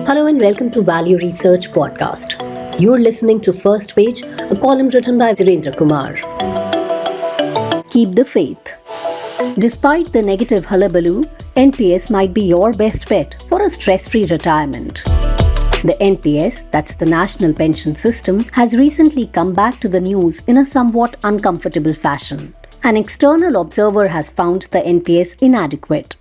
Hello and welcome to Value Research Podcast. You're listening to First Page, a column written by Virendra Kumar. Keep the faith. Despite the negative hullabaloo, NPS might be your best bet for a stress-free retirement. The NPS, that's the National Pension System, has recently come back to the news in a somewhat uncomfortable fashion. An external observer has found the NPS inadequate.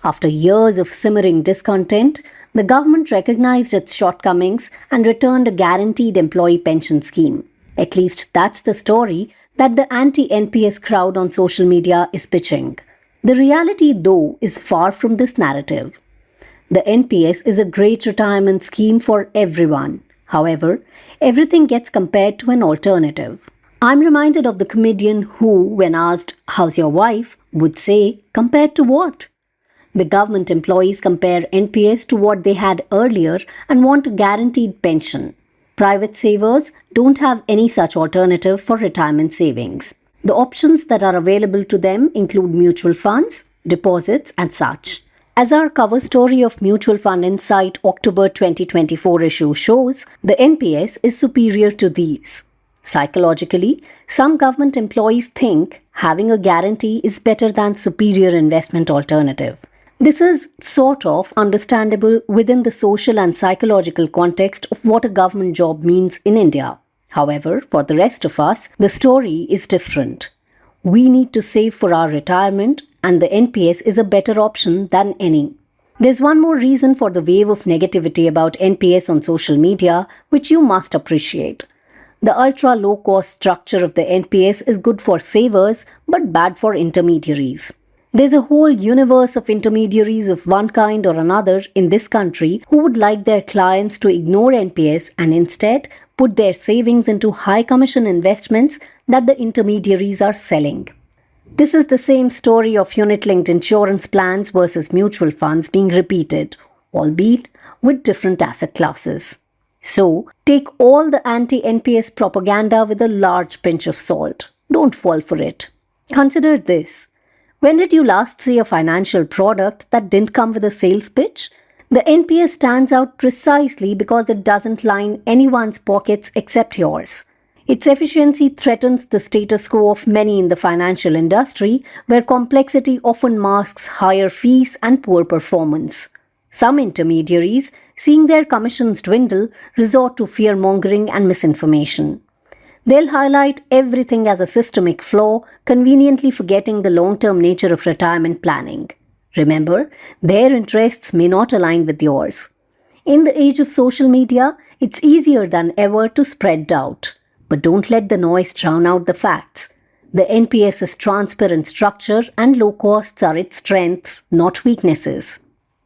After years of simmering discontent, the government recognized its shortcomings and returned a guaranteed employee pension scheme. At least that's the story that the anti-NPS crowd on social media is pitching. The reality, though, is far from this narrative. The NPS is a great retirement scheme for everyone. However, everything gets compared to an alternative. I'm reminded of the comedian who, when asked, "How's your wife?" would say, "Compared to what?" The government employees compare NPS to what they had earlier and want a guaranteed pension. Private savers don't have any such alternative for retirement savings. The options that are available to them include mutual funds, deposits, and such. As our cover story of Mutual Fund Insight October 2024 issue shows, the NPS is superior to these. Psychologically, some government employees think having a guarantee is better than superior investment alternative. This is sort of understandable within the social and psychological context of what a government job means in India. However, for the rest of us, the story is different. We need to save for our retirement, and the NPS is a better option than any. There's one more reason for the wave of negativity about NPS on social media, which you must appreciate. The ultra-low-cost structure of the NPS is good for savers, but bad for intermediaries. There's a whole universe of intermediaries of one kind or another in this country who would like their clients to ignore NPS and instead put their savings into high commission investments that the intermediaries are selling. This is the same story of unit-linked insurance plans versus mutual funds being repeated, albeit with different asset classes. So, take all the anti-NPS propaganda with a large pinch of salt. Don't fall for it. Consider this. When did you last see a financial product that didn't come with a sales pitch? The NPS stands out precisely because it doesn't line anyone's pockets except yours. Its efficiency threatens the status quo of many in the financial industry, where complexity often masks higher fees and poor performance. Some intermediaries, seeing their commissions dwindle, resort to fear-mongering and misinformation. They'll highlight everything as a systemic flaw, conveniently forgetting the long-term nature of retirement planning. Remember, their interests may not align with yours. In the age of social media, it's easier than ever to spread doubt. But don't let the noise drown out the facts. The NPS's transparent structure and low costs are its strengths, not weaknesses.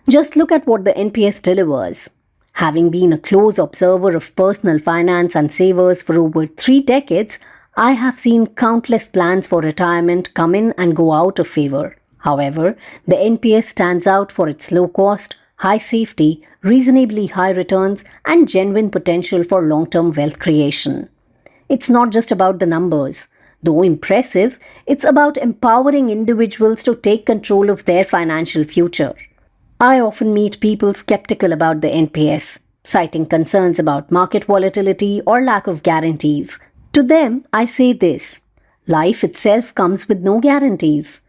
Just look at what the NPS delivers. Having been a close observer of personal finance and savers for over 3 decades, I have seen countless plans for retirement come in and go out of favor. However, the NPS stands out for its low cost, high safety, reasonably high returns, and genuine potential for long-term wealth creation. It's not just about the numbers. Though impressive, it's about empowering individuals to take control of their financial future. I often meet people skeptical about the NPS, citing concerns about market volatility or lack of guarantees. To them, I say this: life itself comes with no guarantees.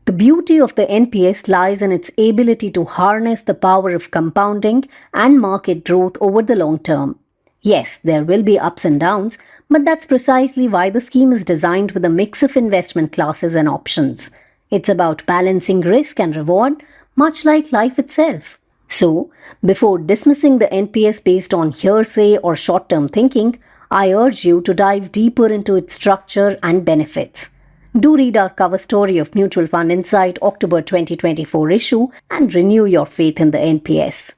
The beauty of the NPS lies in its ability to harness the power of compounding and market growth over the long term. Yes, there will be ups and downs, but that's precisely why the scheme is designed with a mix of investment classes and options. It's about balancing risk and reward, much like life itself. So, before dismissing the NPS based on hearsay or short-term thinking, I urge you to dive deeper into its structure and benefits. Do read our cover story of Mutual Fund Insight October 2024 issue and renew your faith in the NPS.